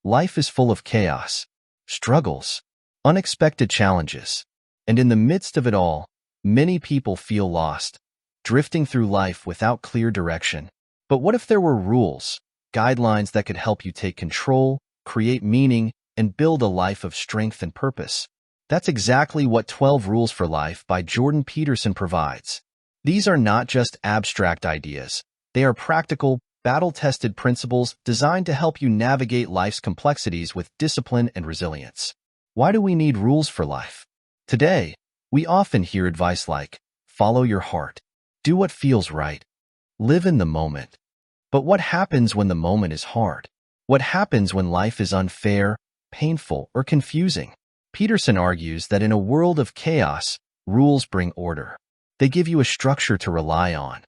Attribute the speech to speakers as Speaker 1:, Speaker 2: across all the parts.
Speaker 1: Life is full of chaos, struggles, unexpected challenges, and in the midst of it all, many people feel lost, drifting through life without clear direction. But what if there were rules, guidelines that could help you take control, create meaning, and build a life of strength and purpose? That's exactly what 12 Rules for Life by Jordan Peterson provides. These are not just abstract ideas. They are practical, battle-tested principles designed to help you navigate life's complexities with discipline and resilience. Why do we need rules for life? Today, we often hear advice like, follow your heart, do what feels right, live in the moment. But what happens when the moment is hard? What happens when life is unfair, painful, or confusing? Peterson argues that in a world of chaos, rules bring order. They give you a structure to rely on,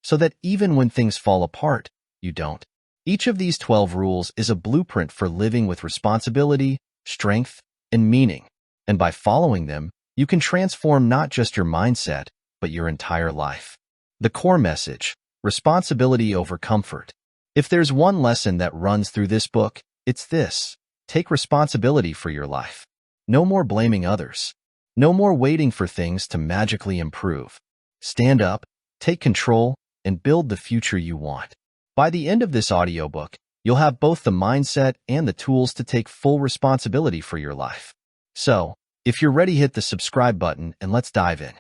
Speaker 1: so that even when things fall apart, you don't. Each of these 12 rules is a blueprint for living with responsibility, strength, and meaning. And by following them, you can transform not just your mindset, but your entire life. The core message: responsibility over comfort. If there's one lesson that runs through this book, it's this: take responsibility for your life. No more blaming others. No more waiting for things to magically improve. Stand up, take control, and build the future you want. By the end of this audiobook, you'll have both the mindset and the tools to take full responsibility for your life. So, if you're ready, hit the subscribe button and let's dive in.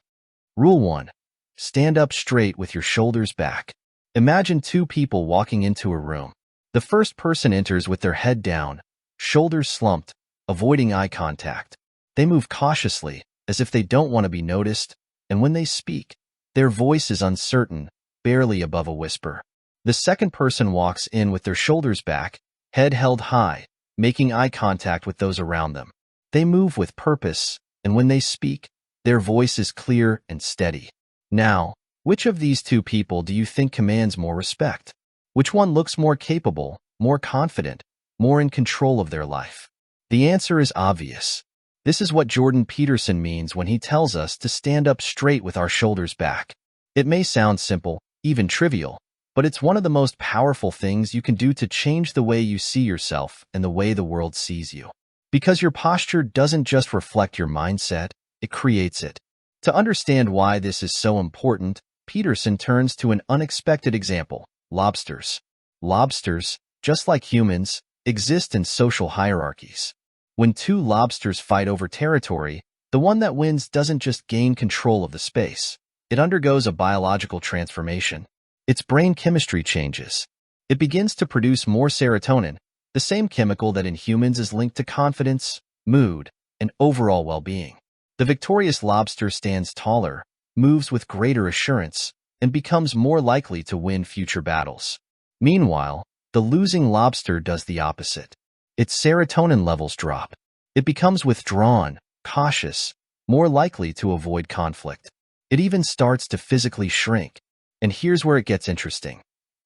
Speaker 1: Rule 1. Stand up straight with your shoulders back. Imagine two people walking into a room. The first person enters with their head down, shoulders slumped, avoiding eye contact. They move cautiously, as if they don't want to be noticed, and when they speak, their voice is uncertain, barely above a whisper. The second person walks in with their shoulders back, head held high, making eye contact with those around them. They move with purpose, and when they speak, their voice is clear and steady. Now, which of these two people do you think commands more respect? Which one looks more capable, more confident, more in control of their life? The answer is obvious. This is what Jordan Peterson means when he tells us to stand up straight with our shoulders back. It may sound simple, even trivial, but it's one of the most powerful things you can do to change the way you see yourself and the way the world sees you. Because your posture doesn't just reflect your mindset, it creates it. To understand why this is so important, Peterson turns to an unexpected example: lobsters. Lobsters, just like humans, exist in social hierarchies. When two lobsters fight over territory, the one that wins doesn't just gain control of the space. It undergoes a biological transformation. Its brain chemistry changes. It begins to produce more serotonin, the same chemical that in humans is linked to confidence, mood, and overall well-being. The victorious lobster stands taller, moves with greater assurance, and becomes more likely to win future battles. Meanwhile, the losing lobster does the opposite. Its serotonin levels drop. It becomes withdrawn, cautious, more likely to avoid conflict. It even starts to physically shrink. And here's where it gets interesting.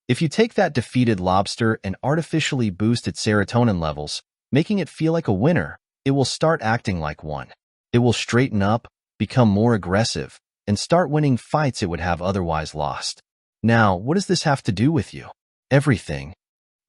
Speaker 1: If you take that defeated lobster and artificially boost its serotonin levels, making it feel like a winner, it will start acting like one. It will straighten up, become more aggressive, and start winning fights it would have otherwise lost. Now, what does this have to do with you? Everything.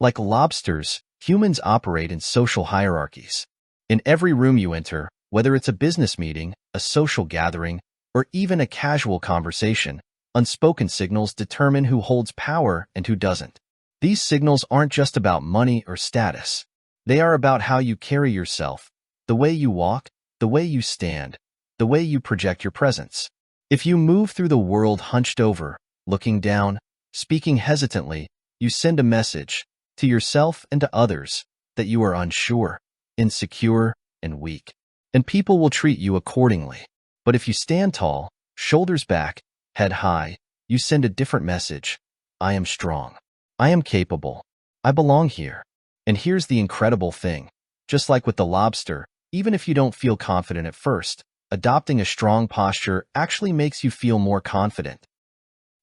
Speaker 1: Like lobsters, humans operate in social hierarchies. In every room you enter, whether it's a business meeting, a social gathering, or even a casual conversation, unspoken signals determine who holds power and who doesn't. These signals aren't just about money or status. They are about how you carry yourself, the way you walk, the way you stand, the way you project your presence. If you move through the world hunched over, looking down, speaking hesitantly, you send a message to yourself and to others that you are unsure, insecure, and weak. And people will treat you accordingly. But if you stand tall, shoulders back, head high, you send a different message. I am strong. I am capable. I belong here. And here's the incredible thing. Just like with the lobster, even if you don't feel confident at first, adopting a strong posture actually makes you feel more confident.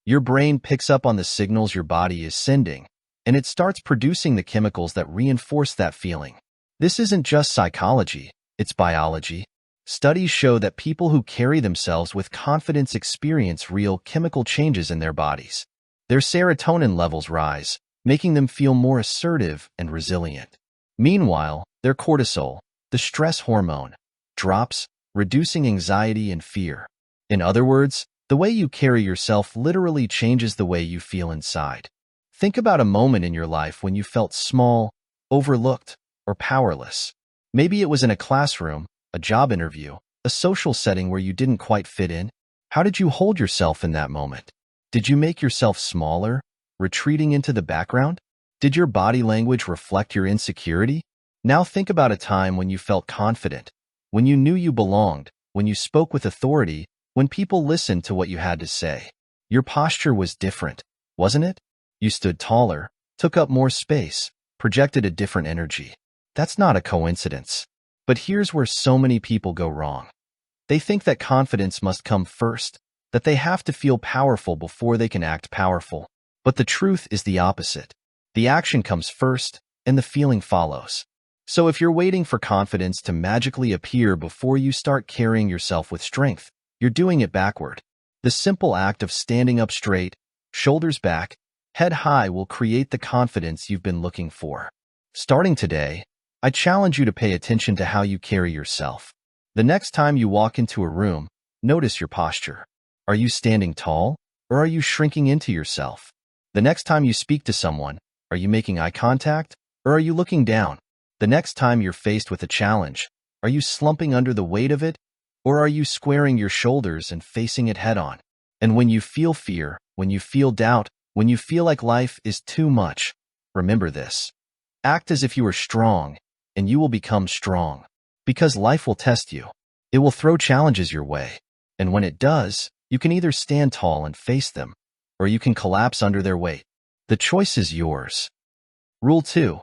Speaker 1: Your brain picks up on the signals your body is sending, and it starts producing the chemicals that reinforce that feeling. This isn't just psychology, it's biology. Studies show that people who carry themselves with confidence experience real chemical changes in their bodies. Their serotonin levels rise, making them feel more assertive and resilient. Meanwhile, their cortisol, the stress hormone, drops, reducing anxiety and fear. In other words, the way you carry yourself literally changes the way you feel inside. Think about a moment in your life when you felt small, overlooked, or powerless. Maybe it was in a classroom, a job interview, a social setting where you didn't quite fit in. How did you hold yourself in that moment? Did you make yourself smaller, retreating into the background? Did your body language reflect your insecurity? Now think about a time when you felt confident, when you knew you belonged, when you spoke with authority, when people listened to what you had to say. Your posture was different, wasn't it? You stood taller, took up more space, projected a different energy. That's not a coincidence. But here's where so many people go wrong. They think that confidence must come first, that they have to feel powerful before they can act powerful. But the truth is the opposite. The action comes first, and the feeling follows. So if you're waiting for confidence to magically appear before you start carrying yourself with strength, you're doing it backward. The simple act of standing up straight, shoulders back, head high will create the confidence you've been looking for. Starting today, I challenge you to pay attention to how you carry yourself. The next time you walk into a room, notice your posture. Are you standing tall, or are you shrinking into yourself? The next time you speak to someone, are you making eye contact, or are you looking down? The next time you're faced with a challenge, are you slumping under the weight of it, or are you squaring your shoulders and facing it head-on? And when you feel fear, when you feel doubt, when you feel like life is too much, remember this. Act as if you are strong, and you will become strong. Because life will test you. It will throw challenges your way. And when it does, you can either stand tall and face them, or you can collapse under their weight. The choice is yours. Rule 2.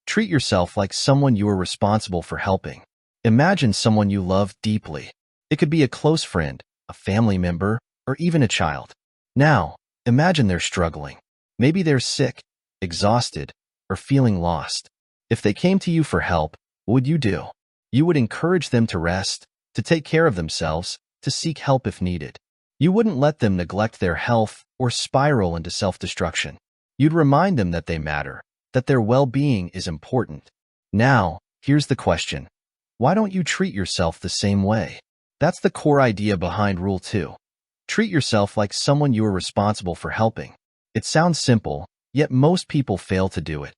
Speaker 1: Treat yourself like someone you are responsible for helping. Imagine someone you love deeply. It could be a close friend, a family member, or even a child. Now, imagine they're struggling. Maybe they're sick, exhausted, or feeling lost. If they came to you for help, what would you do? You would encourage them to rest, to take care of themselves, to seek help if needed. You wouldn't let them neglect their health or spiral into self-destruction. You'd remind them that they matter, that their well-being is important. Now, here's the question. Why don't you treat yourself the same way? That's the core idea behind Rule 2. Treat yourself like someone you are responsible for helping. It sounds simple, yet most people fail to do it.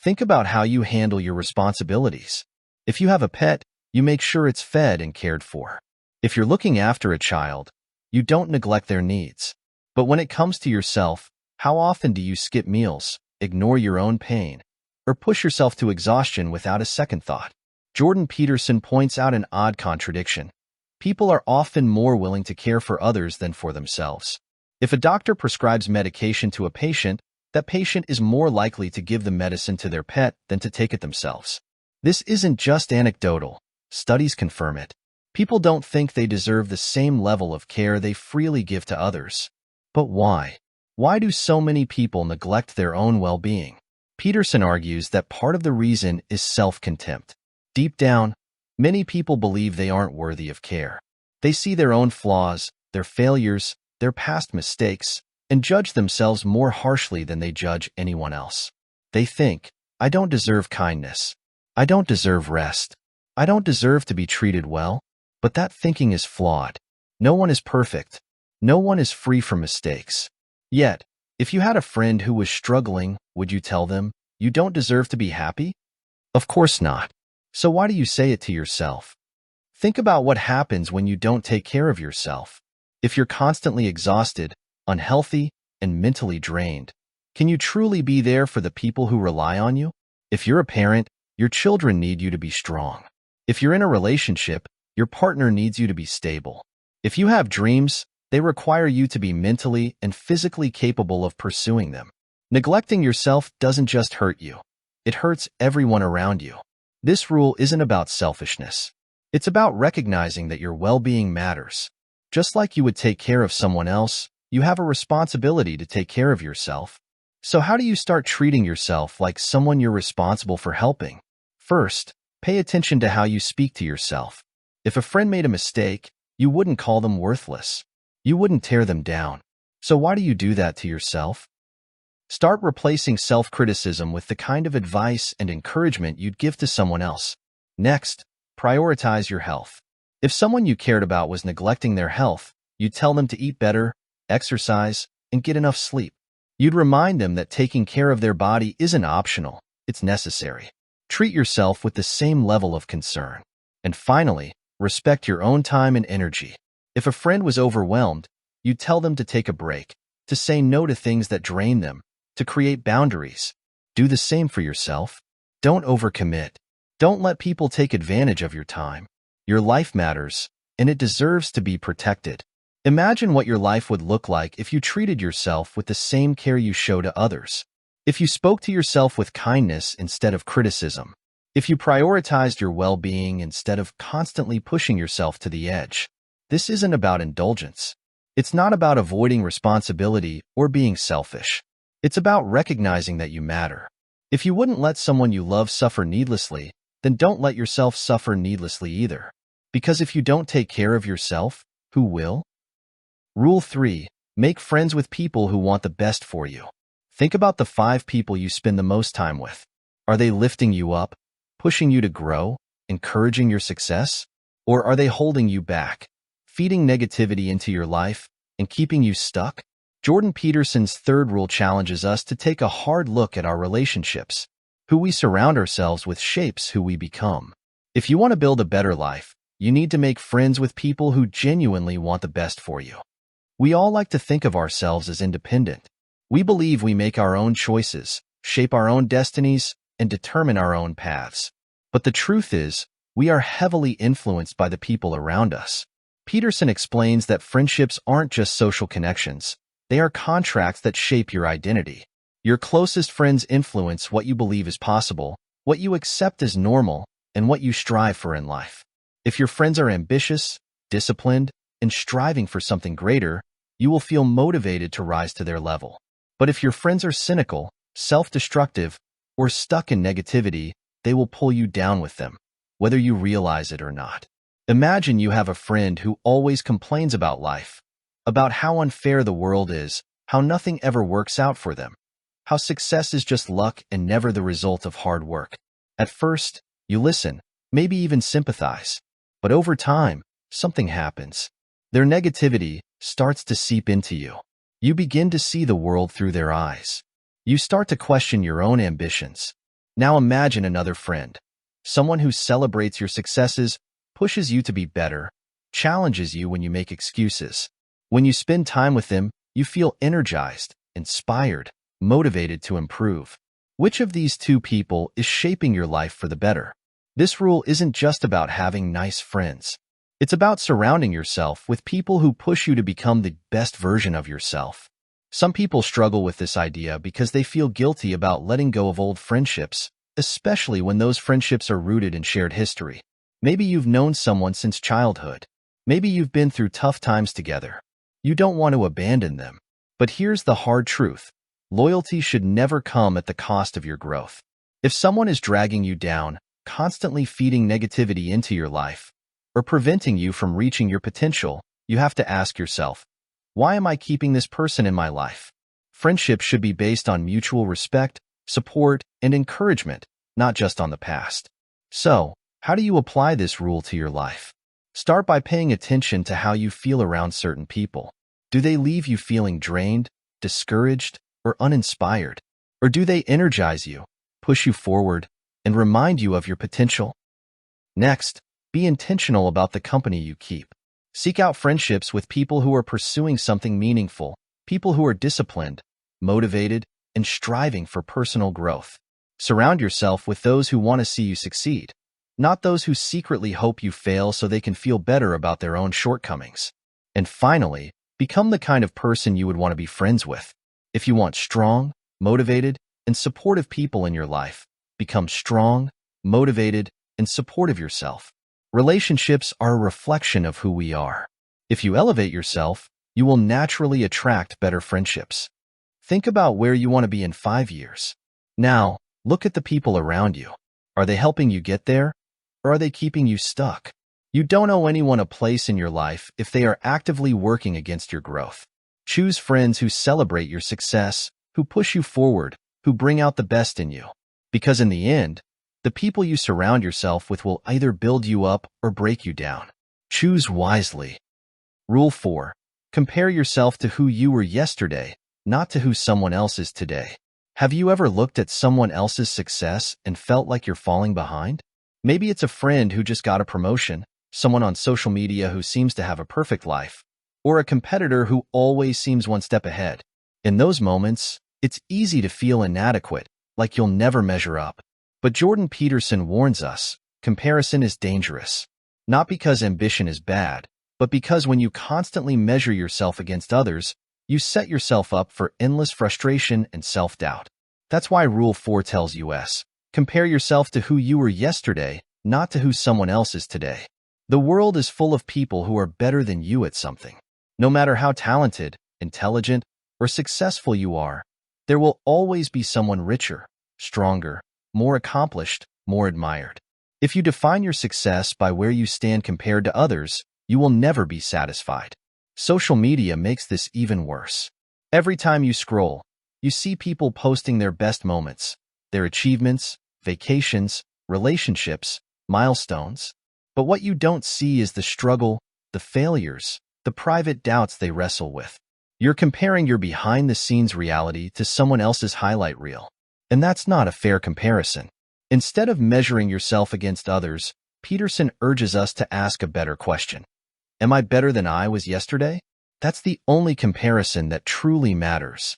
Speaker 1: Think about how you handle your responsibilities. If you have a pet, you make sure it's fed and cared for. If you're looking after a child, you don't neglect their needs. But when it comes to yourself, how often do you skip meals, ignore your own pain, or push yourself to exhaustion without a second thought? Jordan Peterson points out an odd contradiction. People are often more willing to care for others than for themselves. If a doctor prescribes medication to a patient, that patient is more likely to give the medicine to their pet than to take it themselves. This isn't just anecdotal. Studies confirm it. People don't think they deserve the same level of care they freely give to others. But why? Why do so many people neglect their own well-being? Peterson argues that part of the reason is self-contempt. Deep down, many people believe they aren't worthy of care. They see their own flaws, their failures, their past mistakes, and judge themselves more harshly than they judge anyone else. They think, I don't deserve kindness. I don't deserve rest. I don't deserve to be treated well. But that thinking is flawed. No one is perfect. No one is free from mistakes. Yet, if you had a friend who was struggling, would you tell them, you don't deserve to be happy? Of course not. So why do you say it to yourself? Think about what happens when you don't take care of yourself. If you're constantly exhausted, unhealthy, and mentally drained, can you truly be there for the people who rely on you? If you're a parent, your children need you to be strong. If you're in a relationship, your partner needs you to be stable. If you have dreams, they require you to be mentally and physically capable of pursuing them. Neglecting yourself doesn't just hurt you. It hurts everyone around you. This rule isn't about selfishness. It's about recognizing that your well-being matters. Just like you would take care of someone else, you have a responsibility to take care of yourself. So how do you start treating yourself like someone you're responsible for helping? First, pay attention to how you speak to yourself. If a friend made a mistake, you wouldn't call them worthless. You wouldn't tear them down. So why do you do that to yourself? Start replacing self-criticism with the kind of advice and encouragement you'd give to someone else. Next, prioritize your health. If someone you cared about was neglecting their health, you'd tell them to eat better, exercise, and get enough sleep. You'd remind them that taking care of their body isn't optional, it's necessary. Treat yourself with the same level of concern. And finally, respect your own time and energy. If a friend was overwhelmed, you'd tell them to take a break, to say no to things that drain them, to create boundaries. Do the same for yourself. Don't overcommit. Don't let people take advantage of your time. Your life matters, and it deserves to be protected. Imagine what your life would look like if you treated yourself with the same care you show to others. If you spoke to yourself with kindness instead of criticism. If you prioritized your well-being instead of constantly pushing yourself to the edge. This isn't about indulgence. It's not about avoiding responsibility or being selfish. It's about recognizing that you matter. If you wouldn't let someone you love suffer needlessly, then don't let yourself suffer needlessly either. Because if you don't take care of yourself, who will? Rule 3. Make friends with people who want the best for you. Think about the 5 people you spend the most time with. Are they lifting you up, pushing you to grow, encouraging your success? Or are they holding you back, feeding negativity into your life, and keeping you stuck? Jordan Peterson's 3rd rule challenges us to take a hard look at our relationships. Who we surround ourselves with shapes who we become. If you want to build a better life, you need to make friends with people who genuinely want the best for you. We all like to think of ourselves as independent. We believe we make our own choices, shape our own destinies, and determine our own paths. But the truth is, we are heavily influenced by the people around us. Peterson explains that friendships aren't just social connections. They are contracts that shape your identity. Your closest friends influence what you believe is possible, what you accept as normal, and what you strive for in life. If your friends are ambitious, disciplined, and striving for something greater, you will feel motivated to rise to their level. But if your friends are cynical, self-destructive, or stuck in negativity, they will pull you down with them, whether you realize it or not. Imagine you have a friend who always complains about life, about how unfair the world is, how nothing ever works out for them, how success is just luck and never the result of hard work. At first, you listen, maybe even sympathize. But over time, something happens. Their negativity starts to seep into you. You begin to see the world through their eyes. You start to question your own ambitions. Now imagine another friend, someone who celebrates your successes, pushes you to be better, challenges you when you make excuses. When you spend time with them, you feel energized, inspired, motivated to improve. Which of these 2 people is shaping your life for the better? This rule isn't just about having nice friends. It's about surrounding yourself with people who push you to become the best version of yourself. Some people struggle with this idea because they feel guilty about letting go of old friendships, especially when those friendships are rooted in shared history. Maybe you've known someone since childhood. Maybe you've been through tough times together. You don't want to abandon them. But here's the hard truth. Loyalty should never come at the cost of your growth. If someone is dragging you down, constantly feeding negativity into your life, or preventing you from reaching your potential, you have to ask yourself, why am I keeping this person in my life? Friendship should be based on mutual respect, support, and encouragement, not just on the past. So, how do you apply this rule to your life? Start by paying attention to how you feel around certain people. Do they leave you feeling drained, discouraged, or uninspired? Or do they energize you, push you forward, and remind you of your potential? Next, be intentional about the company you keep. Seek out friendships with people who are pursuing something meaningful, people who are disciplined, motivated, and striving for personal growth. Surround yourself with those who want to see you succeed, not those who secretly hope you fail so they can feel better about their own shortcomings. And finally, become the kind of person you would want to be friends with. If you want strong, motivated, and supportive people in your life, become strong, motivated, and supportive yourself. Relationships are a reflection of who we are. If you elevate yourself, you will naturally attract better friendships. Think about where you want to be in 5 years. Now, look at the people around you. Are they helping you get there, or are they keeping you stuck? You don't owe anyone a place in your life if they are actively working against your growth. Choose friends who celebrate your success, who push you forward, who bring out the best in you. Because in the end, the people you surround yourself with will either build you up or break you down. Choose wisely. Rule 4. Compare yourself to who you were yesterday, not to who someone else is today. Have you ever looked at someone else's success and felt like you're falling behind? Maybe it's a friend who just got a promotion, someone on social media who seems to have a perfect life, or a competitor who always seems one step ahead. In those moments, it's easy to feel inadequate, like you'll never measure up. But Jordan Peterson warns us, comparison is dangerous. Not because ambition is bad, but because when you constantly measure yourself against others, you set yourself up for endless frustration and self-doubt. That's why Rule 4 tells us, compare yourself to who you were yesterday, not to who someone else is today. The world is full of people who are better than you at something. No matter how talented, intelligent, or successful you are, there will always be someone richer, stronger, more accomplished, more admired. If you define your success by where you stand compared to others, you will never be satisfied. Social media makes this even worse. Every time you scroll, you see people posting their best moments, their achievements, vacations, relationships, milestones. But what you don't see is the struggle, the failures, the private doubts they wrestle with. You're comparing your behind-the-scenes reality to someone else's highlight reel. And that's not a fair comparison. Instead of measuring yourself against others, Peterson urges us to ask a better question. Am I better than I was yesterday? That's the only comparison that truly matters.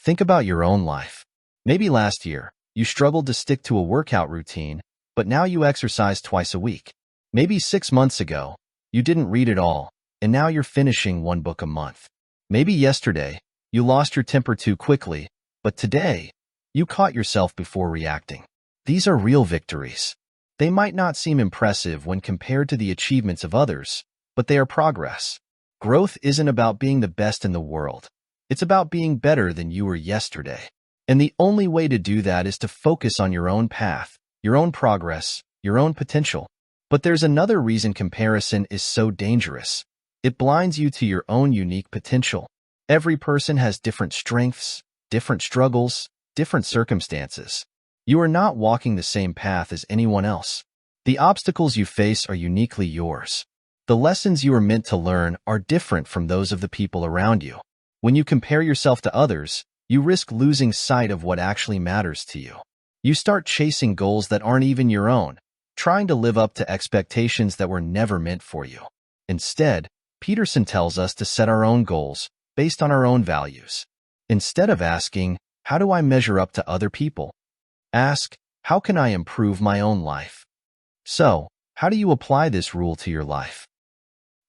Speaker 1: Think about your own life. Maybe last year, you struggled to stick to a workout routine, but now you exercise twice a week. Maybe 6 months ago, you didn't read at all, and now you're finishing one book a month. Maybe yesterday, you lost your temper too quickly, but today, you caught yourself before reacting. These are real victories. They might not seem impressive when compared to the achievements of others, but they are progress. Growth isn't about being the best in the world. It's about being better than you were yesterday. And the only way to do that is to focus on your own path, your own progress, your own potential. But there's another reason comparison is so dangerous. It blinds you to your own unique potential. Every person has different strengths, different struggles, different circumstances. You are not walking the same path as anyone else. The obstacles you face are uniquely yours. The lessons you are meant to learn are different from those of the people around you. When you compare yourself to others, you risk losing sight of what actually matters to you. You start chasing goals that aren't even your own, trying to live up to expectations that were never meant for you. Instead, Peterson tells us to set our own goals based on our own values. Instead of asking, how do I measure up to other people? Ask, how can I improve my own life? So, how do you apply this rule to your life?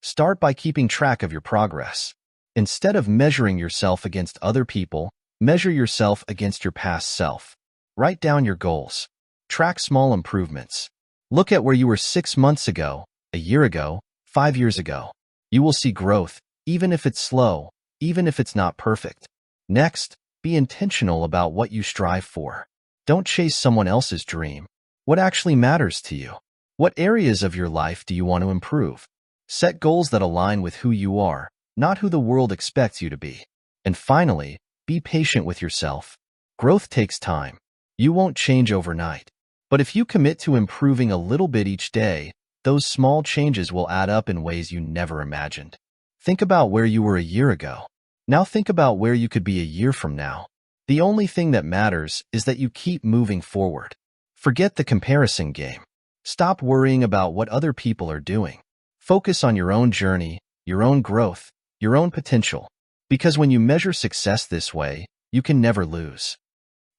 Speaker 1: Start by keeping track of your progress. Instead of measuring yourself against other people, measure yourself against your past self. Write down your goals. Track small improvements. Look at where you were 6 months ago, a year ago, 5 years ago. You will see growth, even if it's slow, even if it's not perfect. Next, be intentional about what you strive for. Don't chase someone else's dream. What actually matters to you? What areas of your life do you want to improve? Set goals that align with who you are, not who the world expects you to be. And finally, be patient with yourself. Growth takes time. You won't change overnight. But if you commit to improving a little bit each day, those small changes will add up in ways you never imagined. Think about where you were a year ago. Now think about where you could be a year from now. The only thing that matters is that you keep moving forward. Forget the comparison game. Stop worrying about what other people are doing. Focus on your own journey, your own growth, your own potential. Because when you measure success this way, you can never lose.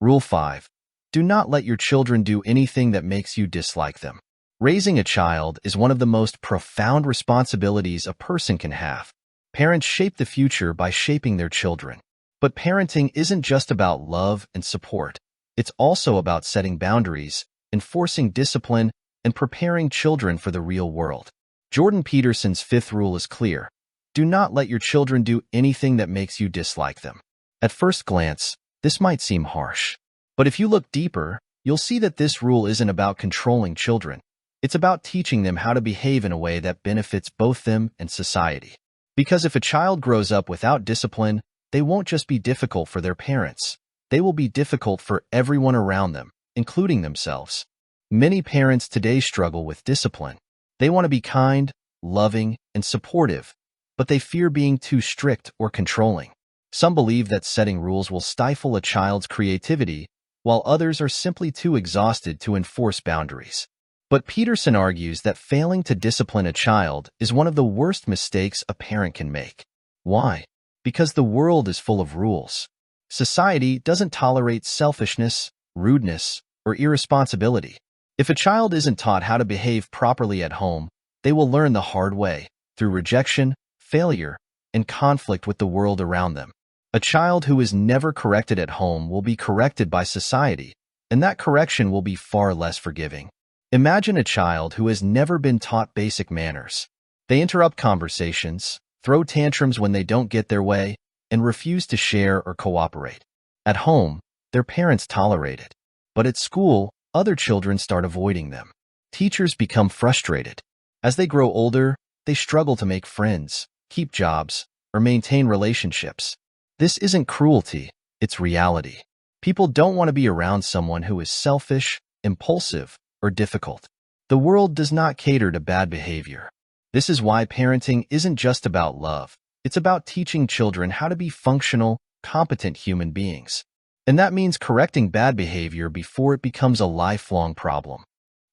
Speaker 1: Rule 5. Do not let your children do anything that makes you dislike them. Raising a child is one of the most profound responsibilities a person can have. Parents shape the future by shaping their children. But parenting isn't just about love and support. It's also about setting boundaries, enforcing discipline, and preparing children for the real world. Jordan Peterson's 5th rule is clear. Do not let your children do anything that makes you dislike them. At first glance, this might seem harsh. But if you look deeper, you'll see that this rule isn't about controlling children. It's about teaching them how to behave in a way that benefits both them and society. Because if a child grows up without discipline, they won't just be difficult for their parents. they will be difficult for everyone around them, including themselves. Many parents today struggle with discipline. They want to be kind, loving, and supportive, but they fear being too strict or controlling. Some believe that setting rules will stifle a child's creativity, while others are simply too exhausted to enforce boundaries. But Peterson argues that failing to discipline a child is one of the worst mistakes a parent can make. Why? Because the world is full of rules. Society doesn't tolerate selfishness, rudeness, or irresponsibility. If a child isn't taught how to behave properly at home, they will learn the hard way, through rejection, failure, and conflict with the world around them. A child who is never corrected at home will be corrected by society, and that correction will be far less forgiving. Imagine a child who has never been taught basic manners. They interrupt conversations, throw tantrums when they don't get their way, and refuse to share or cooperate. At home, their parents tolerate it. But at school, other children start avoiding them. Teachers become frustrated. As they grow older, they struggle to make friends, keep jobs, or maintain relationships. This isn't cruelty, it's reality. People don't want to be around someone who is selfish, impulsive, or difficult. The world does not cater to bad behavior. This is why parenting isn't just about love. It's about teaching children how to be functional, competent human beings. And that means correcting bad behavior before it becomes a lifelong problem.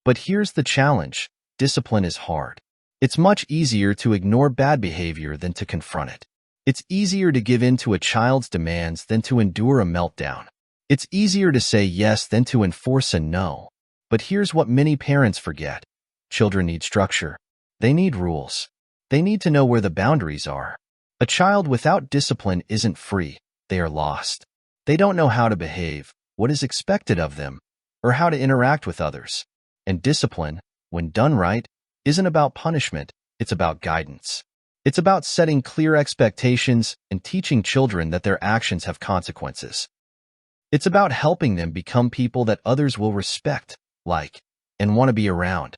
Speaker 1: But here's the challenge: discipline is hard. It's much easier to ignore bad behavior than to confront it. It's easier to give in to a child's demands than to endure a meltdown. It's easier to say yes than to enforce a no. But here's what many parents forget. Children need structure. They need rules. They need to know where the boundaries are. A child without discipline isn't free. They are lost. They don't know how to behave, what is expected of them, or how to interact with others. And discipline, when done right, isn't about punishment, it's about guidance. It's about setting clear expectations and teaching children that their actions have consequences. It's about helping them become people that others will respect, like, and want to be around.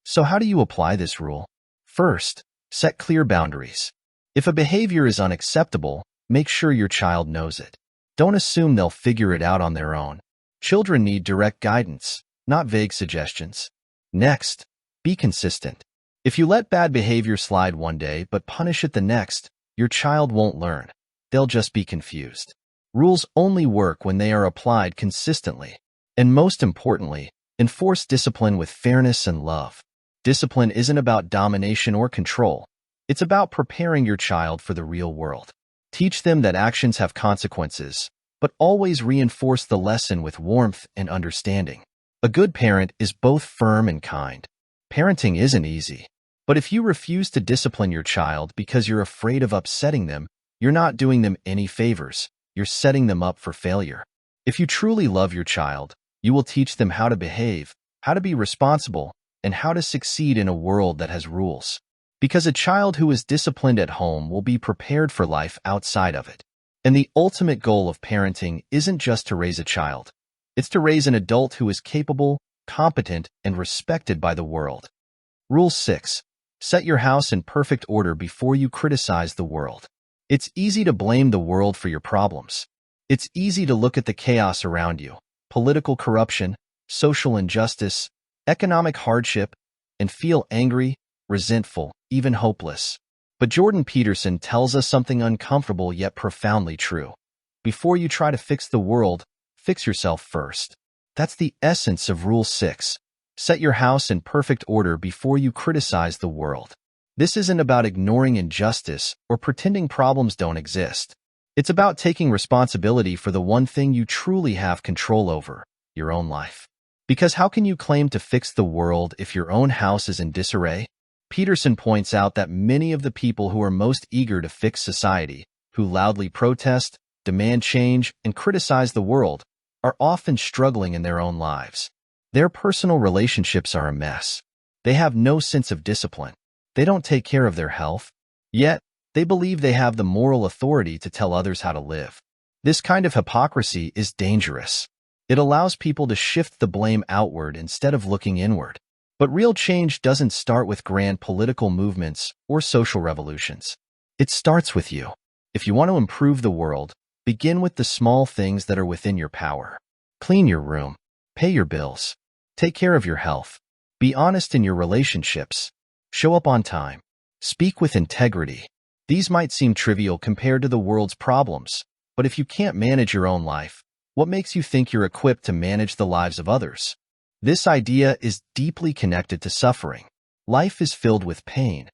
Speaker 1: So how do you apply this rule? First, set clear boundaries. If a behavior is unacceptable, make sure your child knows it. Don't assume they'll figure it out on their own. Children need direct guidance, not vague suggestions. Next, be consistent. If you let bad behavior slide one day but punish it the next, your child won't learn. They'll just be confused. Rules only work when they are applied consistently. And most importantly, enforce discipline with fairness and love. Discipline isn't about domination or control. It's about preparing your child for the real world. Teach them that actions have consequences, but always reinforce the lesson with warmth and understanding. A good parent is both firm and kind. Parenting isn't easy. But if you refuse to discipline your child because you're afraid of upsetting them, you're not doing them any favors. You're setting them up for failure. If you truly love your child, you will teach them how to behave, how to be responsible, and how to succeed in a world that has rules. Because a child who is disciplined at home will be prepared for life outside of it. And the ultimate goal of parenting isn't just to raise a child. It's to raise an adult who is capable, competent, and respected by the world. Rule 6. Set your house in perfect order before you criticize the world. It's easy to blame the world for your problems. It's easy to look at the chaos around you, political corruption, social injustice, economic hardship, and feel angry, resentful, even hopeless. But Jordan Peterson tells us something uncomfortable yet profoundly true. Before you try to fix the world, fix yourself first. That's the essence of Rule 6. Set your house in perfect order before you criticize the world. This isn't about ignoring injustice or pretending problems don't exist. It's about taking responsibility for the one thing you truly have control over, your own life. Because how can you claim to fix the world if your own house is in disarray? Peterson points out that many of the people who are most eager to fix society, who loudly protest, demand change, and criticize the world, are often struggling in their own lives. Their personal relationships are a mess. They have no sense of discipline. They don't take care of their health. Yet, they believe they have the moral authority to tell others how to live. This kind of hypocrisy is dangerous. It allows people to shift the blame outward instead of looking inward. But real change doesn't start with grand political movements or social revolutions. It starts with you. If you want to improve the world, Begin with the small things that are within your power. Clean your room. Pay your bills. Take care of your health. Be honest in your relationships. Show up on time. Speak with integrity. These might seem trivial compared to the world's problems, but if you can't manage your own life, what makes you think you're equipped to manage the lives of others? This idea is deeply connected to suffering. Life is filled with pain,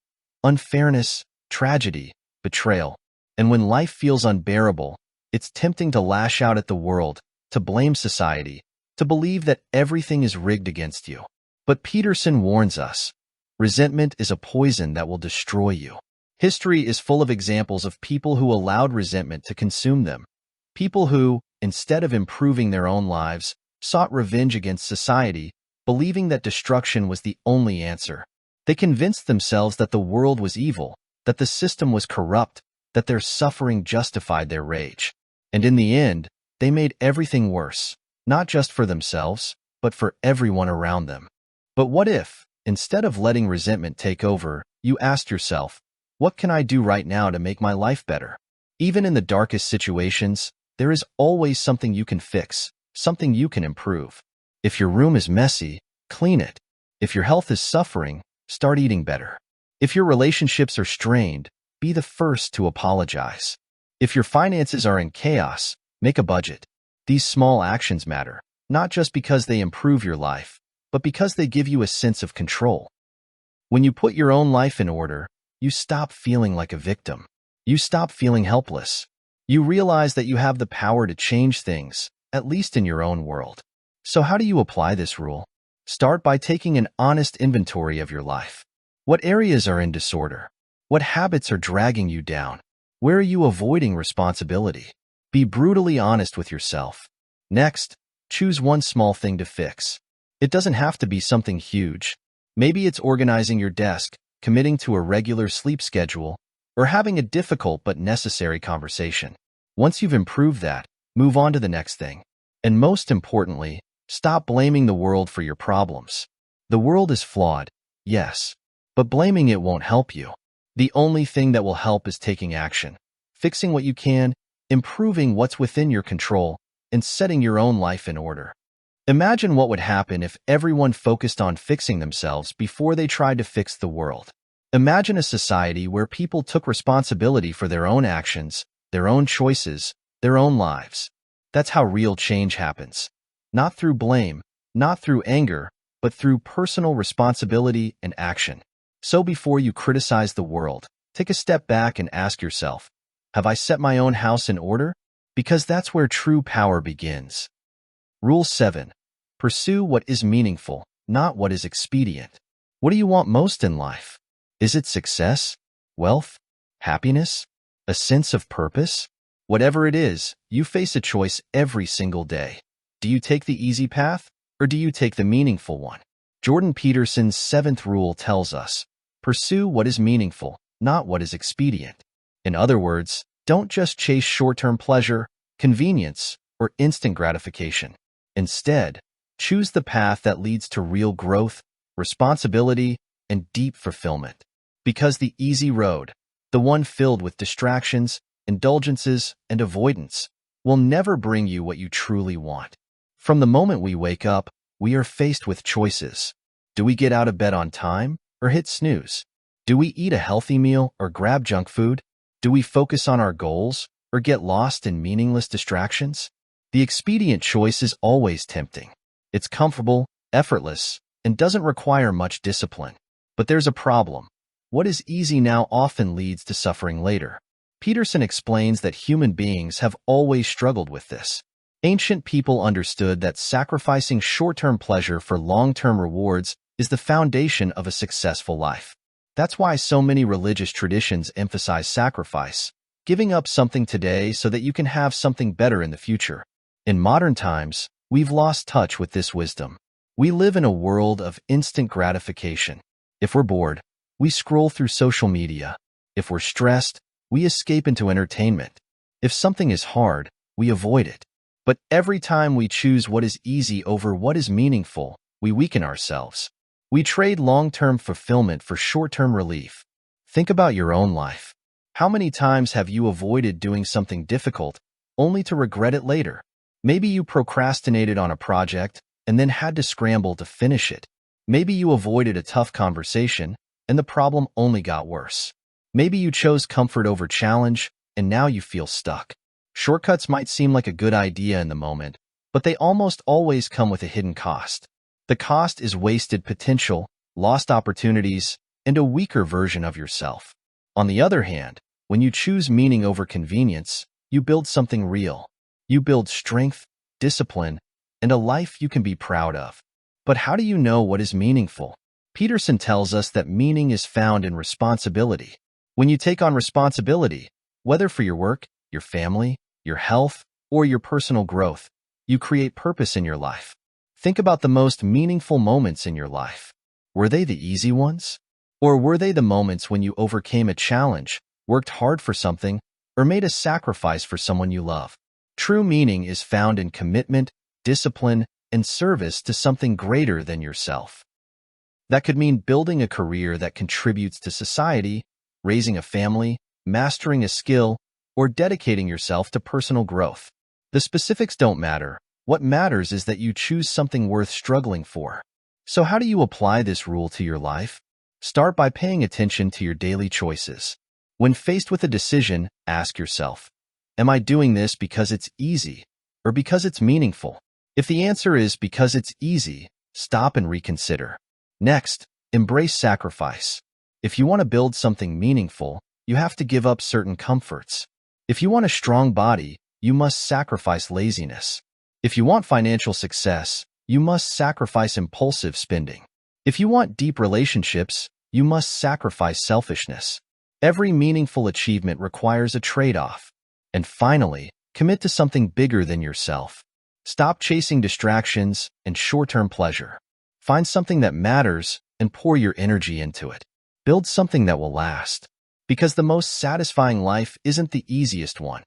Speaker 1: unfairness, tragedy, betrayal, and when life feels unbearable, it's tempting to lash out at the world, to blame society, to believe that everything is rigged against you. But Peterson warns us, resentment is a poison that will destroy you. History is full of examples of people who allowed resentment to consume them. People who, instead of improving their own lives, sought revenge against society, believing that destruction was the only answer. They convinced themselves that the world was evil, that the system was corrupt, that their suffering justified their rage. And in the end, they made everything worse, not just for themselves, but for everyone around them. But what if, instead of letting resentment take over, you asked yourself, what can I do right now to make my life better? Even in the darkest situations, there is always something you can fix, something you can improve. If your room is messy, clean it. If your health is suffering, start eating better. If your relationships are strained, be the first to apologize. If your finances are in chaos, make a budget. These small actions matter, not just because they improve your life, but because they give you a sense of control. When you put your own life in order, you stop feeling like a victim. You stop feeling helpless. You realize that you have the power to change things, at least in your own world. So how do you apply this rule? Start by taking an honest inventory of your life. What areas are in disorder? What habits are dragging you down? Where are you avoiding responsibility? Be brutally honest with yourself. Next, choose one small thing to fix. It doesn't have to be something huge. Maybe it's organizing your desk, committing to a regular sleep schedule, or having a difficult but necessary conversation. Once you've improved that, move on to the next thing. And most importantly, stop blaming the world for your problems. The world is flawed, yes, but blaming it won't help you. The only thing that will help is taking action, fixing what you can, improving what's within your control, and setting your own life in order. Imagine what would happen if everyone focused on fixing themselves before they tried to fix the world. Imagine a society where people took responsibility for their own actions, their own choices, their own lives. That's how real change happens. Not through blame, not through anger, but through personal responsibility and action. So before you criticize the world, take a step back and ask yourself, have I set my own house in order? Because that's where true power begins. Rule 7. Pursue what is meaningful, not what is expedient. What do you want most in life? Is it success, wealth, happiness, a sense of purpose? Whatever it is, you face a choice every single day. Do you take the easy path, or do you take the meaningful one? Jordan Peterson's 7th rule tells us, pursue what is meaningful, not what is expedient. In other words, don't just chase short-term pleasure, convenience, or instant gratification. Instead, choose the path that leads to real growth, responsibility, and deep fulfillment. Because the easy road, the one filled with distractions, indulgences, and avoidance, will never bring you what you truly want. From the moment we wake up, we are faced with choices. Do we get out of bed on time or hit snooze? Do we eat a healthy meal or grab junk food? Do we focus on our goals or get lost in meaningless distractions? The expedient choice is always tempting. It's comfortable, effortless, and doesn't require much discipline. But there's a problem. What is easy now often leads to suffering later. Peterson explains that human beings have always struggled with this. Ancient people understood that sacrificing short-term pleasure for long-term rewards is the foundation of a successful life. That's why so many religious traditions emphasize sacrifice, giving up something today so that you can have something better in the future. In modern times, we've lost touch with this wisdom. We live in a world of instant gratification. If we're bored, we scroll through social media. If we're stressed, we escape into entertainment. If something is hard, we avoid it. But every time we choose what is easy over what is meaningful, we weaken ourselves. We trade long-term fulfillment for short-term relief. Think about your own life. How many times have you avoided doing something difficult, only to regret it later. Maybe you procrastinated on a project and then had to scramble to finish it. Maybe you avoided a tough conversation and the problem only got worse. Maybe you chose comfort over challenge and now you feel stuck. Shortcuts might seem like a good idea in the moment, but they almost always come with a hidden cost. The cost is wasted potential, lost opportunities, and a weaker version of yourself. On the other hand, when you choose meaning over convenience, you build something real. You build strength, discipline, and a life you can be proud of. But how do you know what is meaningful? Peterson tells us that meaning is found in responsibility. When you take on responsibility, whether for your work, your family, your health, or your personal growth, you create purpose in your life. Think about the most meaningful moments in your life. Were they the easy ones? Or were they the moments when you overcame a challenge, worked hard for something, or made a sacrifice for someone you love? True meaning is found in commitment, discipline, and service to something greater than yourself. That could mean building a career that contributes to society, raising a family, mastering a skill, or dedicating yourself to personal growth. The specifics don't matter. What matters is that you choose something worth struggling for. So how do you apply this rule to your life? Start by paying attention to your daily choices. When faced with a decision, ask yourself, am I doing this because it's easy or because it's meaningful? If the answer is because it's easy, stop and reconsider. Next, embrace sacrifice. If you want to build something meaningful, you have to give up certain comforts. If you want a strong body, you must sacrifice laziness. If you want financial success, you must sacrifice impulsive spending. If you want deep relationships, you must sacrifice selfishness. Every meaningful achievement requires a trade-off. And finally, commit to something bigger than yourself. Stop chasing distractions and short-term pleasure. Find something that matters and pour your energy into it. Build something that will last. Because the most satisfying life isn't the easiest one.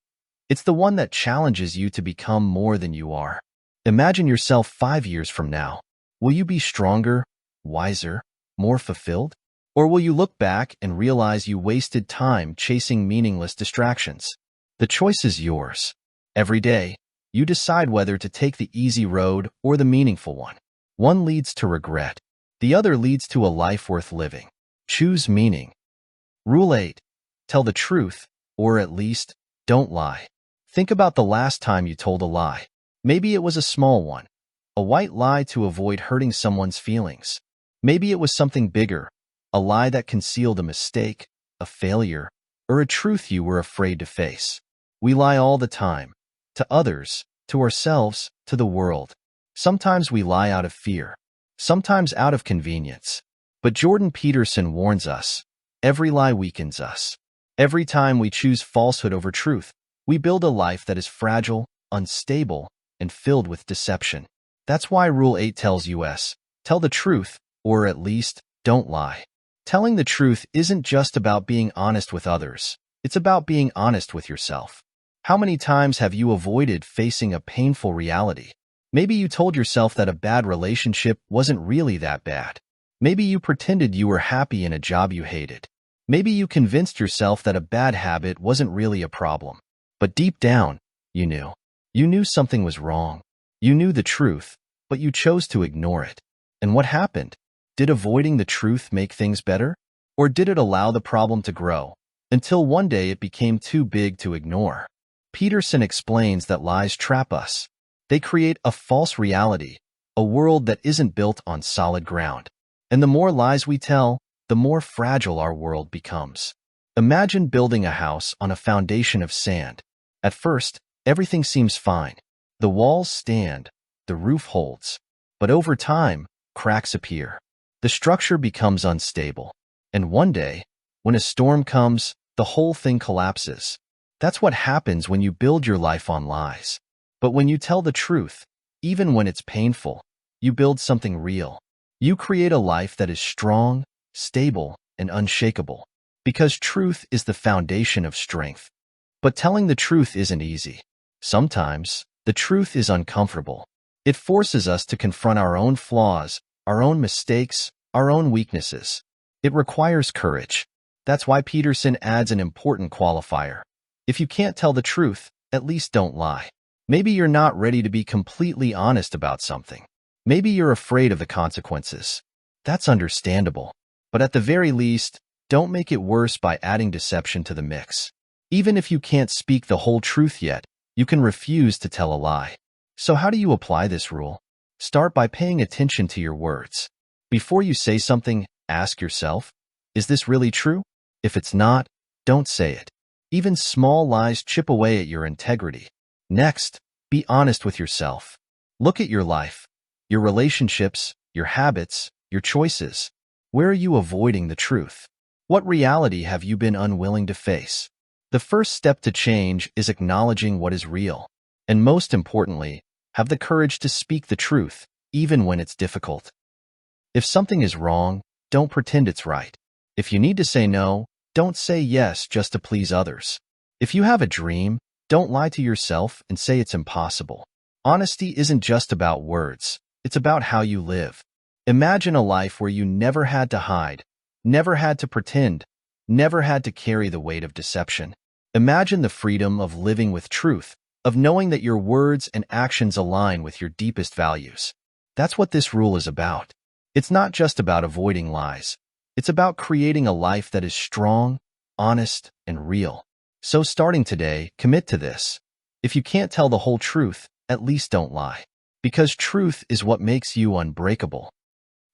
Speaker 1: It's the one that challenges you to become more than you are. Imagine yourself 5 years from now. Will you be stronger, wiser, more fulfilled? Or will you look back and realize you wasted time chasing meaningless distractions? The choice is yours. Every day, you decide whether to take the easy road or the meaningful one. One leads to regret. The other leads to a life worth living. Choose meaning. Rule 8. Tell the truth, or at least, don't lie. Think about the last time you told a lie. Maybe it was a small one, a white lie to avoid hurting someone's feelings. Maybe it was something bigger, a lie that concealed a mistake, a failure, or a truth you were afraid to face. We lie all the time, to others, to ourselves, to the world. Sometimes we lie out of fear, sometimes out of convenience. But Jordan Peterson warns us, every lie weakens us. Every time we choose falsehood over truth, we build a life that is fragile, unstable, and filled with deception. That's why Rule 8 tells us, tell the truth, or at least, don't lie. Telling the truth isn't just about being honest with others. It's about being honest with yourself. How many times have you avoided facing a painful reality? Maybe you told yourself that a bad relationship wasn't really that bad. Maybe you pretended you were happy in a job you hated. Maybe you convinced yourself that a bad habit wasn't really a problem. But deep down, you knew. You knew something was wrong. You knew the truth, but you chose to ignore it. And what happened? Did avoiding the truth make things better? Or did it allow the problem to grow, until one day it became too big to ignore? Peterson explains that lies trap us. They create a false reality, a world that isn't built on solid ground. And the more lies we tell, the more fragile our world becomes. Imagine building a house on a foundation of sand. At first, everything seems fine. The walls stand, the roof holds. But over time, cracks appear. The structure becomes unstable. And one day, when a storm comes, the whole thing collapses. That's what happens when you build your life on lies. But when you tell the truth, even when it's painful, you build something real. You create a life that is strong, stable, and unshakable. Because truth is the foundation of strength. But telling the truth isn't easy. Sometimes, the truth is uncomfortable. It forces us to confront our own flaws, our own mistakes, our own weaknesses. It requires courage. That's why Peterson adds an important qualifier. If you can't tell the truth, at least don't lie. Maybe you're not ready to be completely honest about something. Maybe you're afraid of the consequences. That's understandable. But at the very least, don't make it worse by adding deception to the mix. Even if you can't speak the whole truth yet, you can refuse to tell a lie. So how do you apply this rule? Start by paying attention to your words. Before you say something, ask yourself, is this really true? If it's not, don't say it. Even small lies chip away at your integrity. Next, be honest with yourself. Look at your life, your relationships, your habits, your choices. Where are you avoiding the truth? What reality have you been unwilling to face? The first step to change is acknowledging what is real. And most importantly, have the courage to speak the truth, even when it's difficult. If something is wrong, don't pretend it's right. If you need to say no, don't say yes just to please others. If you have a dream, don't lie to yourself and say it's impossible. Honesty isn't just about words, it's about how you live. Imagine a life where you never had to hide, never had to pretend, never had to carry the weight of deception. Imagine the freedom of living with truth, of knowing that your words and actions align with your deepest values. That's what this rule is about. It's not just about avoiding lies. It's about creating a life that is strong, honest, and real. So starting today, commit to this. If you can't tell the whole truth, at least don't lie. Because truth is what makes you unbreakable.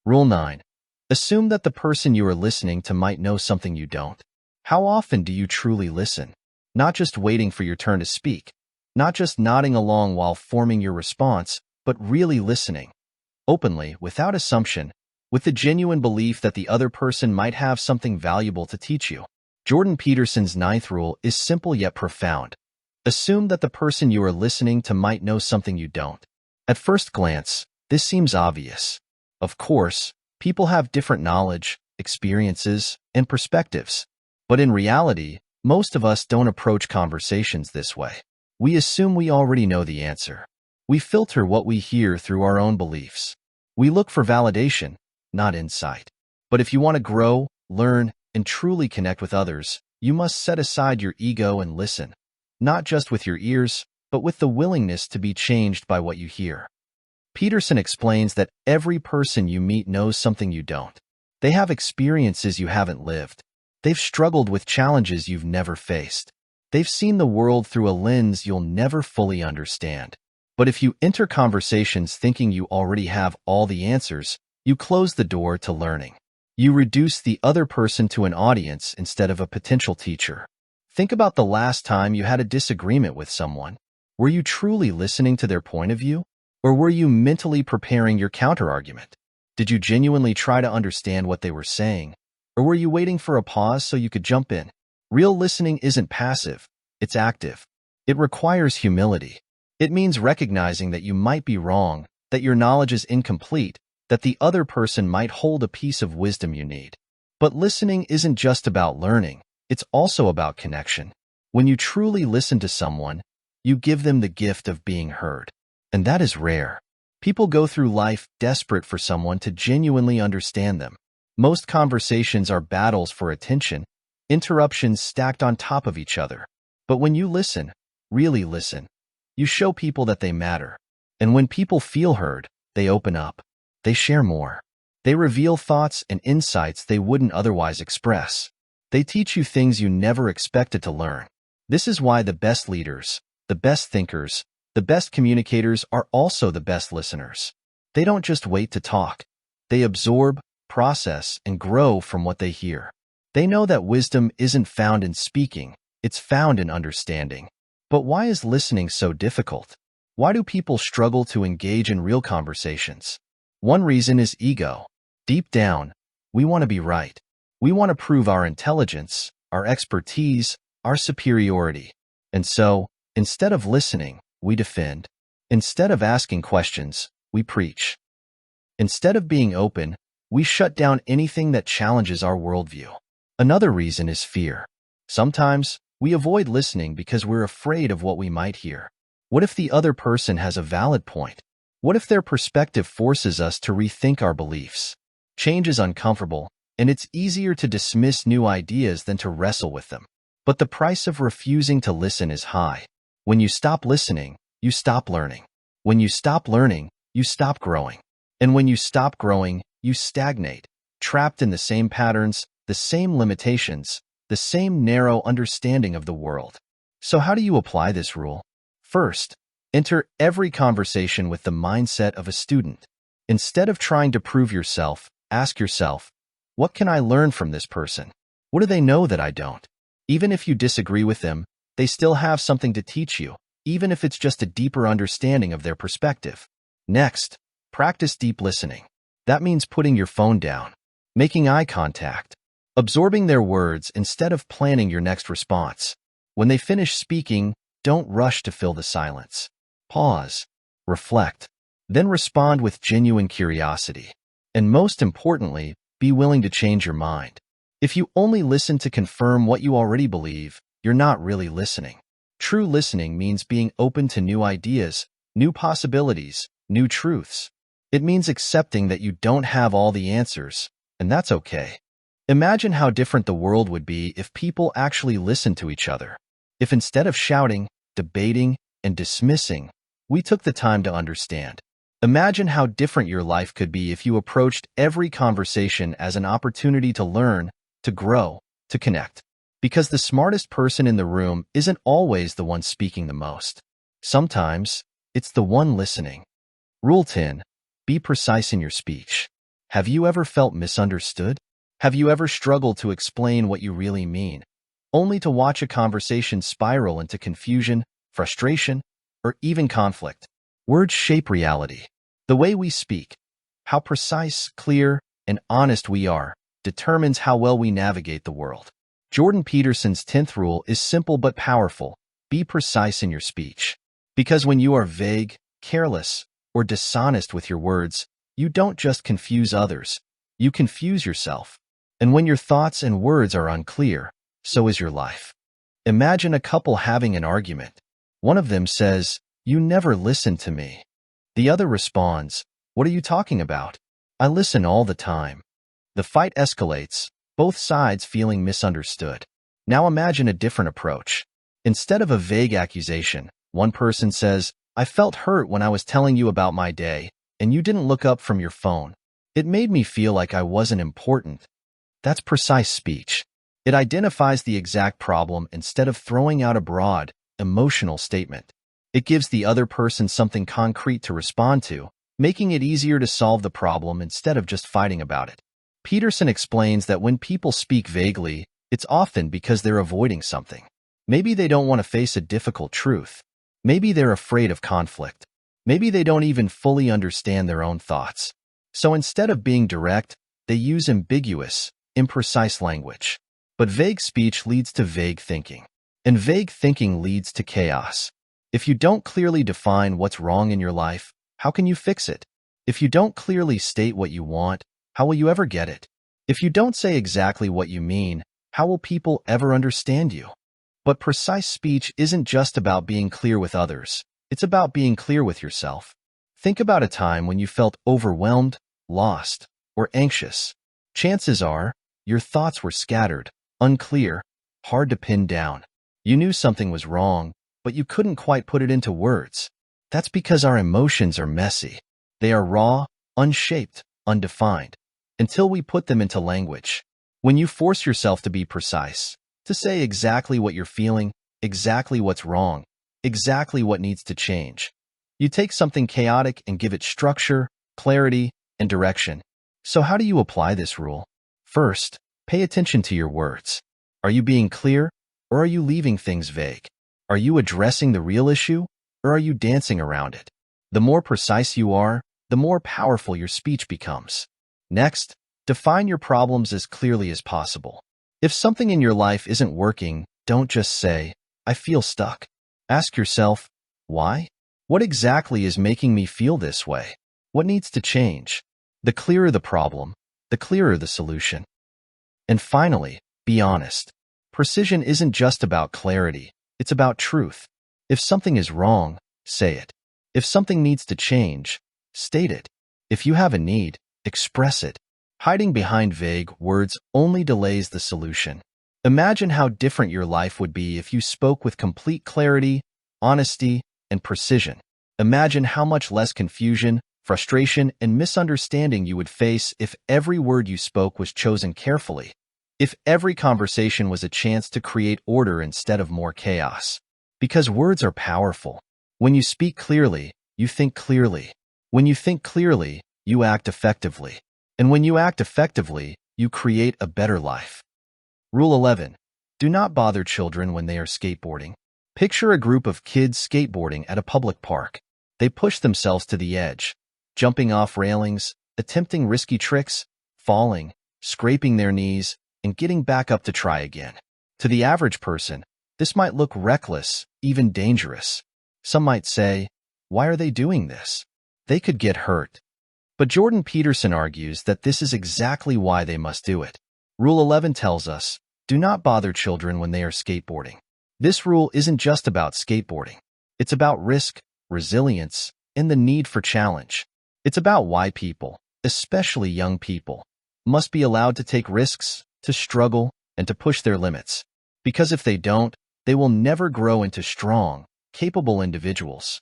Speaker 1: Rule 9. Assume that the person you are listening to might know something you don't. How often do you truly listen? Not just waiting for your turn to speak. Not just nodding along while forming your response, but really listening. Openly, without assumption, with the genuine belief that the other person might have something valuable to teach you. Jordan Peterson's 9th rule is simple yet profound. Assume that the person you are listening to might know something you don't. At first glance, this seems obvious. Of course, people have different knowledge, experiences, and perspectives. But in reality, most of us don't approach conversations this way. We assume we already know the answer. We filter what we hear through our own beliefs. We look for validation, not insight. But if you want to grow, learn, and truly connect with others, you must set aside your ego and listen. Not just with your ears, but with the willingness to be changed by what you hear. Peterson explains that every person you meet knows something you don't. They have experiences you haven't lived. They've struggled with challenges you've never faced. They've seen the world through a lens you'll never fully understand. But if you enter conversations thinking you already have all the answers, you close the door to learning. You reduce the other person to an audience instead of a potential teacher. Think about the last time you had a disagreement with someone. Were you truly listening to their point of view? Or were you mentally preparing your counterargument? Did you genuinely try to understand what they were saying? Or were you waiting for a pause so you could jump in? Real listening isn't passive, it's active. It requires humility. It means recognizing that you might be wrong, that your knowledge is incomplete, that the other person might hold a piece of wisdom you need. But listening isn't just about learning, it's also about connection. When you truly listen to someone, you give them the gift of being heard. And that is rare. People go through life desperate for someone to genuinely understand them. Most conversations are battles for attention, interruptions stacked on top of each other. But when you listen, really listen, you show people that they matter. And when people feel heard, they open up. They share more. They reveal thoughts and insights they wouldn't otherwise express. They teach you things you never expected to learn. This is why the best leaders, the best thinkers, the best communicators are also the best listeners. They don't just wait to talk. They absorb, process, and grow from what they hear. They know that wisdom isn't found in speaking, it's found in understanding. But why is listening so difficult? Why do people struggle to engage in real conversations? One reason is ego. Deep down, we want to be right. We want to prove our intelligence, our expertise, our superiority. And so, instead of listening, we defend. Instead of asking questions, we preach. Instead of being open, we shut down anything that challenges our worldview. Another reason is fear. Sometimes, we avoid listening because we're afraid of what we might hear. What if the other person has a valid point? What if their perspective forces us to rethink our beliefs? Change is uncomfortable, and it's easier to dismiss new ideas than to wrestle with them. But the price of refusing to listen is high. When you stop listening, you stop learning. When you stop learning, you stop growing. And when you stop growing, you stagnate, trapped in the same patterns, the same limitations, the same narrow understanding of the world. So how do you apply this rule? First, enter every conversation with the mindset of a student. Instead of trying to prove yourself, ask yourself, what can I learn from this person? What do they know that I don't? Even if you disagree with them, they still have something to teach you, even if it's just a deeper understanding of their perspective. Next, practice deep listening. That means putting your phone down, making eye contact, absorbing their words instead of planning your next response. When they finish speaking, don't rush to fill the silence. Pause, reflect, then respond with genuine curiosity. And most importantly, be willing to change your mind. If you only listen to confirm what you already believe, you're not really listening. True listening means being open to new ideas, new possibilities, new truths. It means accepting that you don't have all the answers, and that's okay. Imagine how different the world would be if people actually listened to each other. If instead of shouting, debating, and dismissing, we took the time to understand. Imagine how different your life could be if you approached every conversation as an opportunity to learn, to grow, to connect. Because the smartest person in the room isn't always the one speaking the most. Sometimes, it's the one listening. Rule 10. Be precise in your speech. Have you ever felt misunderstood? Have you ever struggled to explain what you really mean, only to watch a conversation spiral into confusion, frustration, or even conflict? Words shape reality. The way we speak, how precise, clear, and honest we are, determines how well we navigate the world. Jordan Peterson's 10th rule is simple but powerful. Be precise in your speech. Because when you are vague, careless, or dishonest with your words, you don't just confuse others, you confuse yourself. And when your thoughts and words are unclear, so is your life. Imagine a couple having an argument. One of them says, "You never listen to me." The other responds, "What are you talking about? I listen all the time." The fight escalates, both sides feeling misunderstood. Now imagine a different approach. Instead of a vague accusation, one person says, "I felt hurt when I was telling you about my day, and you didn't look up from your phone. It made me feel like I wasn't important." That's precise speech. It identifies the exact problem instead of throwing out a broad, emotional statement. It gives the other person something concrete to respond to, making it easier to solve the problem instead of just fighting about it. Peterson explains that when people speak vaguely, it's often because they're avoiding something. Maybe they don't want to face a difficult truth. Maybe they're afraid of conflict. Maybe they don't even fully understand their own thoughts. So instead of being direct, they use ambiguous, imprecise language. But vague speech leads to vague thinking. And vague thinking leads to chaos. If you don't clearly define what's wrong in your life, how can you fix it? If you don't clearly state what you want, how will you ever get it? If you don't say exactly what you mean, how will people ever understand you? But precise speech isn't just about being clear with others. It's about being clear with yourself. Think about a time when you felt overwhelmed, lost, or anxious. Chances are, your thoughts were scattered, unclear, hard to pin down. You knew something was wrong, but you couldn't quite put it into words. That's because our emotions are messy. They are raw, unshaped, undefined, until we put them into language. When you force yourself to be precise, to say exactly what you're feeling, exactly what's wrong, exactly what needs to change, you take something chaotic and give it structure, clarity, and direction. So how do you apply this rule? First, pay attention to your words. Are you being clear, or are you leaving things vague? Are you addressing the real issue, or are you dancing around it? The more precise you are, the more powerful your speech becomes. Next, define your problems as clearly as possible. If something in your life isn't working, don't just say, "I feel stuck." Ask yourself, why? What exactly is making me feel this way? What needs to change? The clearer the problem, the clearer the solution. And finally, be honest. Precision isn't just about clarity, it's about truth. If something is wrong, say it. If something needs to change, state it. If you have a need, express it. Hiding behind vague words only delays the solution. Imagine how different your life would be if you spoke with complete clarity, honesty, and precision. Imagine how much less confusion, frustration, and misunderstanding you would face if every word you spoke was chosen carefully, if every conversation was a chance to create order instead of more chaos. Because words are powerful. When you speak clearly, you think clearly. When you think clearly, you act effectively. And when you act effectively, you create a better life. Rule 11. Do not bother children when they are skateboarding. Picture a group of kids skateboarding at a public park. They push themselves to the edge, jumping off railings, attempting risky tricks, falling, scraping their knees, and getting back up to try again. To the average person, this might look reckless, even dangerous. Some might say, why are they doing this? They could get hurt. But Jordan Peterson argues that this is exactly why they must do it. Rule 11 tells us, do not bother children when they are skateboarding. This rule isn't just about skateboarding. It's about risk, resilience, and the need for challenge. It's about why people, especially young people, must be allowed to take risks, to struggle, and to push their limits. Because if they don't, they will never grow into strong, capable individuals.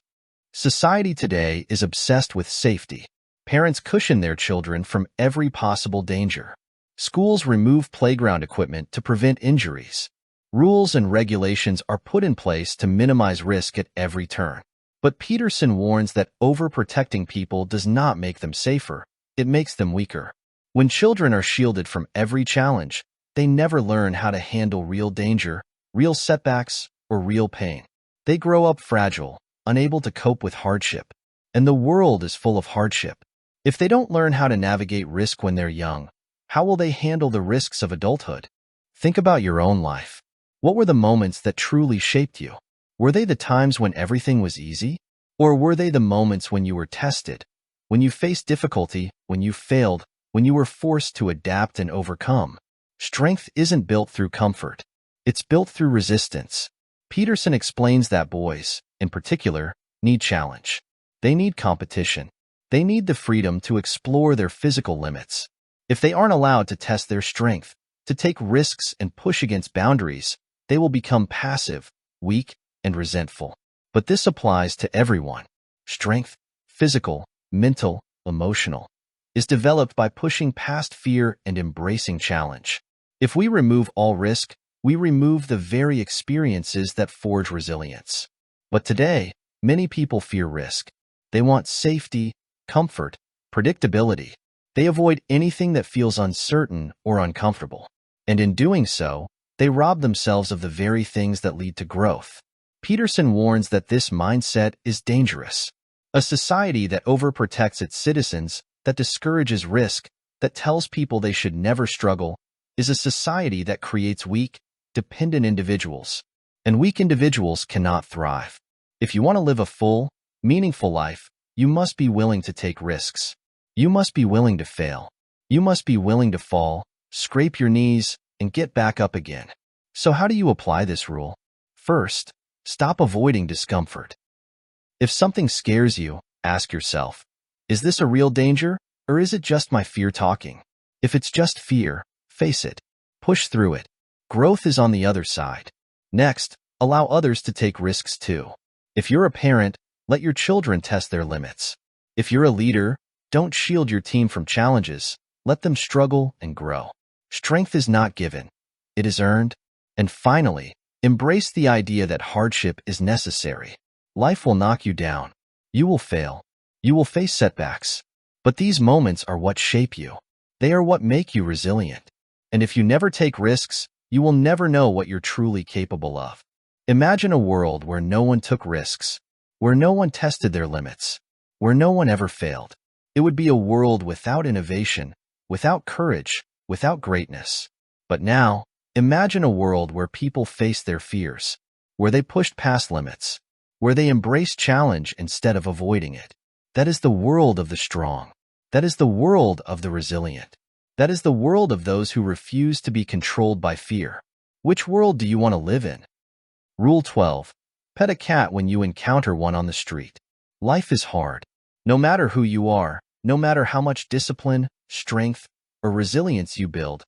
Speaker 1: Society today is obsessed with safety. Parents cushion their children from every possible danger. Schools remove playground equipment to prevent injuries. Rules and regulations are put in place to minimize risk at every turn. But Peterson warns that overprotecting people does not make them safer, it makes them weaker. When children are shielded from every challenge, they never learn how to handle real danger, real setbacks, or real pain. They grow up fragile, unable to cope with hardship. And the world is full of hardship. If they don't learn how to navigate risk when they're young, how will they handle the risks of adulthood? Think about your own life. What were the moments that truly shaped you? Were they the times when everything was easy? Or were they the moments when you were tested, when you faced difficulty, when you failed, when you were forced to adapt and overcome? Strength isn't built through comfort. It's built through resistance. Peterson explains that boys, in particular, need challenge. They need competition. They need the freedom to explore their physical limits. If they aren't allowed to test their strength, to take risks and push against boundaries, they will become passive, weak, and resentful. But this applies to everyone. Strength, physical, mental, emotional, is developed by pushing past fear and embracing challenge. If we remove all risk, we remove the very experiences that forge resilience. But today, many people fear risk. They want safety, comfort, predictability. They avoid anything that feels uncertain or uncomfortable. And in doing so, they rob themselves of the very things that lead to growth. Peterson warns that this mindset is dangerous. A society that overprotects its citizens, that discourages risk, that tells people they should never struggle, is a society that creates weak, dependent individuals. And weak individuals cannot thrive. If you want to live a full, meaningful life, you must be willing to take risks. You must be willing to fail. You must be willing to fall, scrape your knees, and get back up again. So how do you apply this rule? First, stop avoiding discomfort. If something scares you, ask yourself, is this a real danger, or is it just my fear talking? If it's just fear, face it. Push through it. Growth is on the other side. Next, allow others to take risks too. If you're a parent, let your children test their limits. If you're a leader, don't shield your team from challenges. Let them struggle and grow. Strength is not given. It is earned. And finally, embrace the idea that hardship is necessary. Life will knock you down. You will fail. You will face setbacks. But these moments are what shape you. They are what make you resilient. And if you never take risks, you will never know what you're truly capable of. Imagine a world where no one took risks, where no one tested their limits, where no one ever failed. It would be a world without innovation, without courage, without greatness. But now, imagine a world where people faced their fears, where they pushed past limits, where they embraced challenge instead of avoiding it. That is the world of the strong. That is the world of the resilient. That is the world of those who refuse to be controlled by fear. Which world do you want to live in? Rule 12. Pet a cat when you encounter one on the street. Life is hard. No matter who you are, no matter how much discipline, strength, or resilience you build,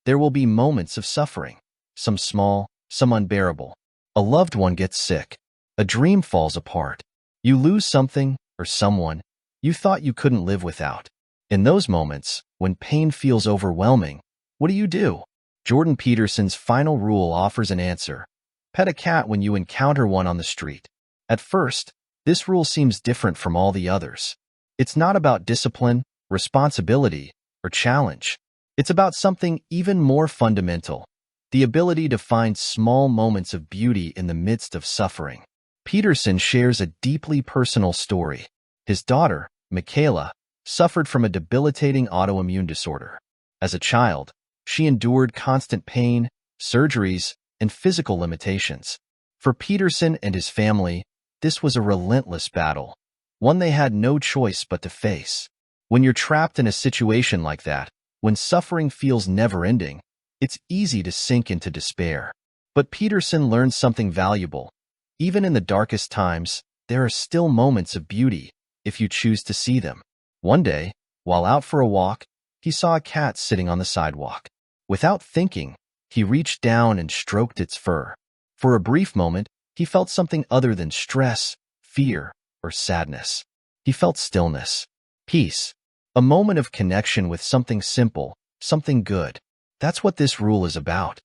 Speaker 1: there will be moments of suffering. Some small, some unbearable. A loved one gets sick. A dream falls apart. You lose something or someone you thought you couldn't live without. In those moments, when pain feels overwhelming, what do? Jordan Peterson's final rule offers an answer. Pet a cat when you encounter one on the street. At first, this rule seems different from all the others. It's not about discipline, responsibility, or challenge. It's about something even more fundamental, the ability to find small moments of beauty in the midst of suffering. Peterson shares a deeply personal story. His daughter, Michaela, suffered from a debilitating autoimmune disorder. As a child, she endured constant pain, surgeries, and physical limitations. For Peterson and his family, this was a relentless battle, one they had no choice but to face. When you're trapped in a situation like that, when suffering feels never-ending, it's easy to sink into despair. But Peterson learned something valuable. Even in the darkest times, there are still moments of beauty, if you choose to see them. One day, while out for a walk, he saw a cat sitting on the sidewalk. Without thinking, he reached down and stroked its fur. For a brief moment, he felt something other than stress, fear, or sadness. He felt stillness, peace, a moment of connection with something simple, something good. That's what this rule is about.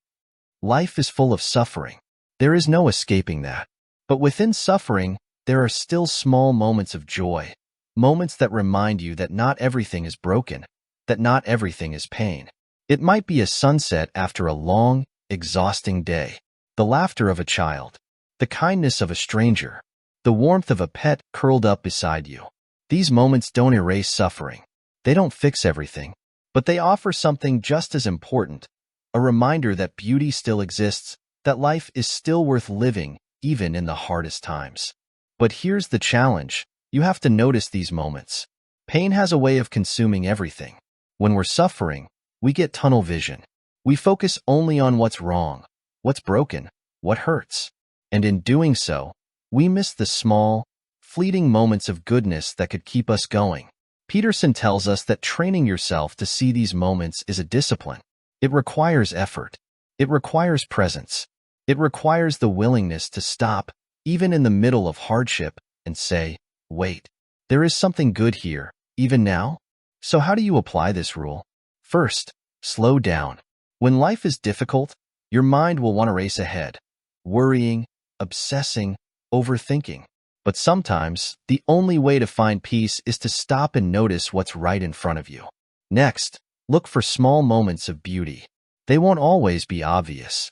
Speaker 1: Life is full of suffering. There is no escaping that. But within suffering, there are still small moments of joy, moments that remind you that not everything is broken, that not everything is pain. It might be a sunset after a long, exhausting day, the laughter of a child, the kindness of a stranger, the warmth of a pet curled up beside you. These moments don't erase suffering. They don't fix everything, but they offer something just as important, a reminder that beauty still exists, that life is still worth living, even in the hardest times. But here's the challenge. You have to notice these moments. Pain has a way of consuming everything. When we're suffering, we get tunnel vision. We focus only on what's wrong, what's broken, what hurts. And in doing so, we miss the small, fleeting moments of goodness that could keep us going. Peterson tells us that training yourself to see these moments is a discipline. It requires effort. It requires presence. It requires the willingness to stop, even in the middle of hardship, and say, wait, there is something good here, even now? So how do you apply this rule? First, slow down. When life is difficult, your mind will want to race ahead, worrying, obsessing, overthinking. But sometimes, the only way to find peace is to stop and notice what's right in front of you. Next, look for small moments of beauty. They won't always be obvious.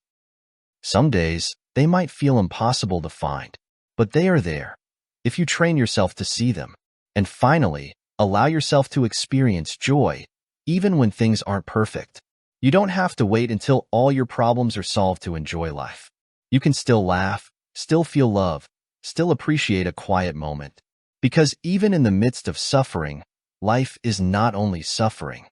Speaker 1: Some days, they might feel impossible to find, but they are there, if you train yourself to see them. And finally, allow yourself to experience joy, even when things aren't perfect. You don't have to wait until all your problems are solved to enjoy life. You can still laugh, still feel love, still appreciate a quiet moment. Because even in the midst of suffering, life is not only suffering.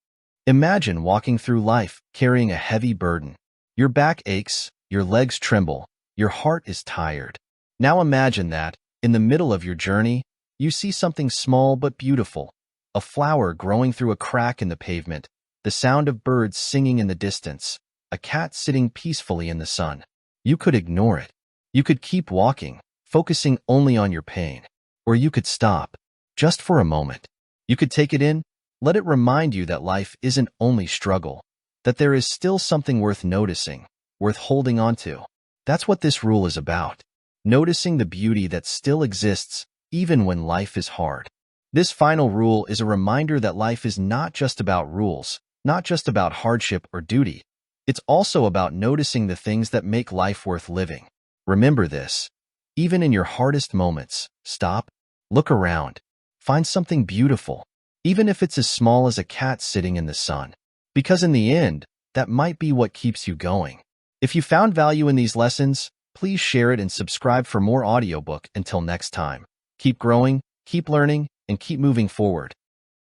Speaker 1: Imagine walking through life carrying a heavy burden. Your back aches, your legs tremble, your heart is tired. Now imagine that, in the middle of your journey, you see something small but beautiful, a flower growing through a crack in the pavement, the sound of birds singing in the distance, a cat sitting peacefully in the sun. You could ignore it. You could keep walking, focusing only on your pain. Or you could stop, just for a moment. You could take it in, let it remind you that life isn't only struggle, that there is still something worth noticing, worth holding on to. That's what this rule is about. Noticing the beauty that still exists, even when life is hard. This final rule is a reminder that life is not just about rules, not just about hardship or duty. It's also about noticing the things that make life worth living. Remember this. Even in your hardest moments, stop, look around, find something beautiful, even if it's as small as a cat sitting in the sun. Because in the end, that might be what keeps you going. If you found value in these lessons, please share it and subscribe for more audiobook. Until next time, keep growing, keep learning, and keep moving forward.